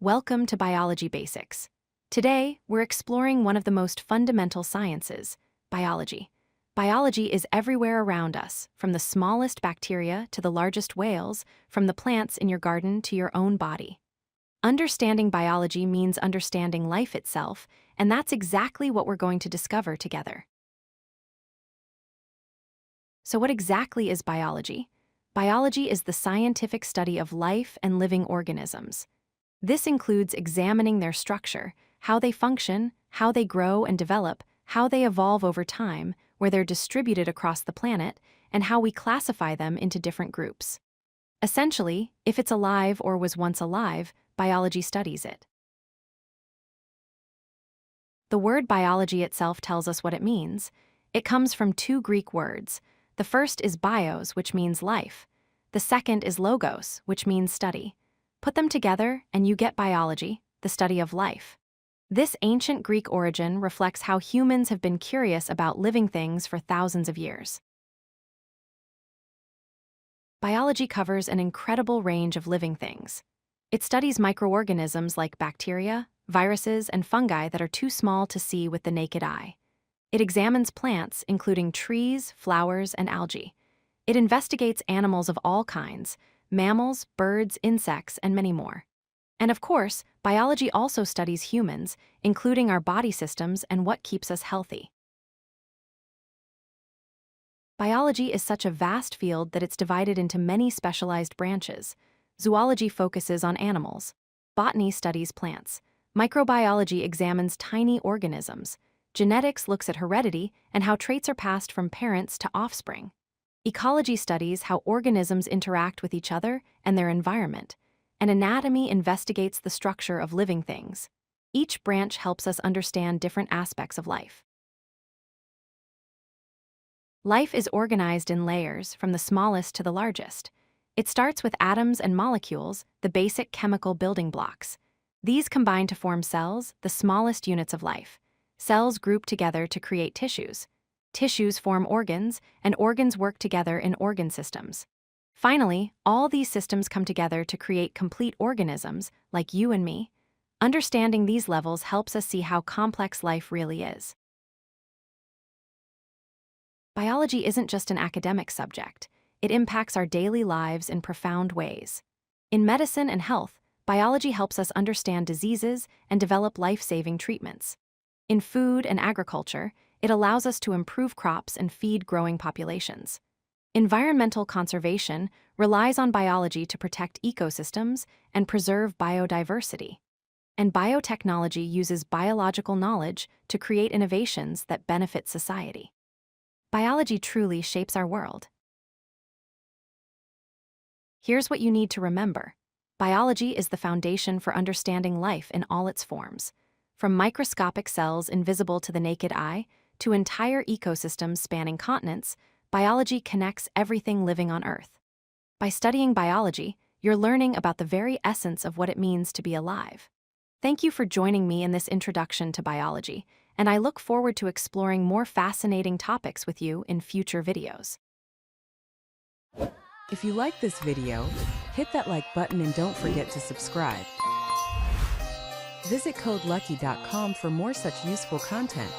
Welcome to Biology Basics. Today, we're exploring one of the most fundamental sciences, biology. Biology is everywhere around us, from the smallest bacteria to the largest whales, from the plants in your garden to your own body. Understanding biology means understanding life itself, and that's exactly what we're going to discover together. So what exactly is biology? Biology is the scientific study of life and living organisms. This includes examining their structure, how they function, how they grow and develop, how they evolve over time, where they're distributed across the planet, and how we classify them into different groups. Essentially, if it's alive or was once alive, biology studies it. The word biology itself tells us what it means. It comes from two Greek words. The first is bios, which means life. The second is logos, which means study. Put them together, and you get biology, the study of life. This ancient Greek origin reflects how humans have been curious about living things for thousands of years. Biology covers an incredible range of living things. It studies microorganisms like bacteria, viruses, and fungi that are too small to see with the naked eye. It examines plants, including trees, flowers, and algae. It investigates animals of all kinds, mammals, birds, insects, and many more. And of course, biology also studies humans, including our body systems and what keeps us healthy. Biology is such a vast field that it's divided into many specialized branches. Zoology focuses on animals. Botany studies plants. Microbiology examines tiny organisms. Genetics looks at heredity and how traits are passed from parents to offspring. Ecology studies how organisms interact with each other and their environment. And anatomy investigates the structure of living things. Each branch helps us understand different aspects of life. Life is organized in layers, from the smallest to the largest. It starts with atoms and molecules, the basic chemical building blocks. These combine to form cells, the smallest units of life. Cells group together to create tissues. Tissues form organs, and organs work together in organ systems. Finally, all these systems come together to create complete organisms, like you and me. Understanding these levels helps us see how complex life really is. Biology isn't just an academic subject. It impacts our daily lives in profound ways. In medicine and health, biology helps us understand diseases and develop life-saving treatments. In food and agriculture, it allows us to improve crops and feed growing populations. Environmental conservation relies on biology to protect ecosystems and preserve biodiversity. And biotechnology uses biological knowledge to create innovations that benefit society. Biology truly shapes our world. Here's what you need to remember. Biology is the foundation for understanding life in all its forms. From microscopic cells invisible to the naked eye, to entire ecosystems spanning continents, biology connects everything living on Earth. By studying biology, you're learning about the very essence of what it means to be alive. Thank you for joining me in this introduction to biology, and I look forward to exploring more fascinating topics with you in future videos. If you like this video, hit that like button and don't forget to subscribe. Visit codelucky.com for more such useful content.